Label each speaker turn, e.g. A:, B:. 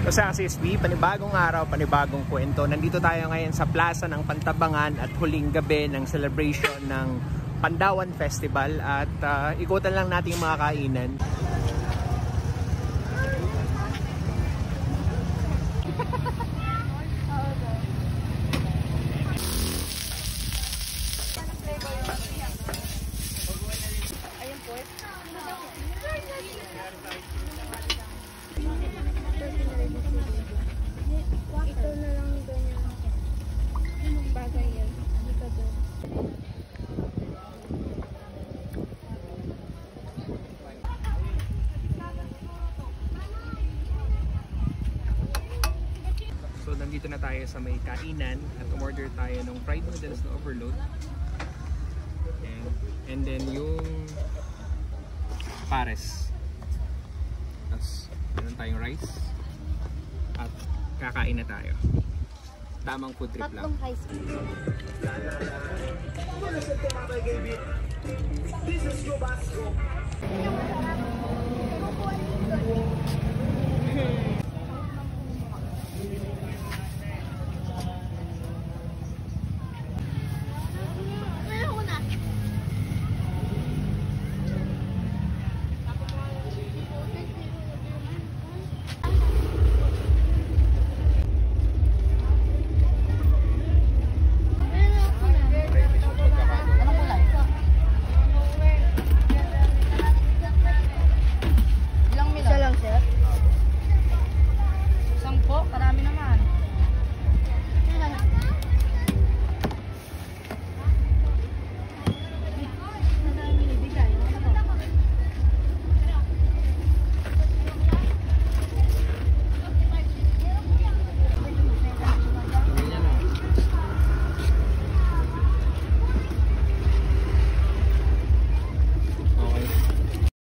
A: So sa CSB, panibagong araw, panibagong kwento. Nandito tayo ngayon sa Plaza ng Pantabangan at huling gabi ng celebration ng Pandawan Festival at ikutan lang natin yung mga kainan.
B: Ito na lang ganyan. Bagay yan. Dito doon.
A: So nandito na tayo sa may kainan at umorder tayo ng fried noodles na overload. And then yung pares. Tapos meron tayong rice. At kakain na tayo. Tamang food trip lang.
B: Tatlong high school.
C: This is your Basco.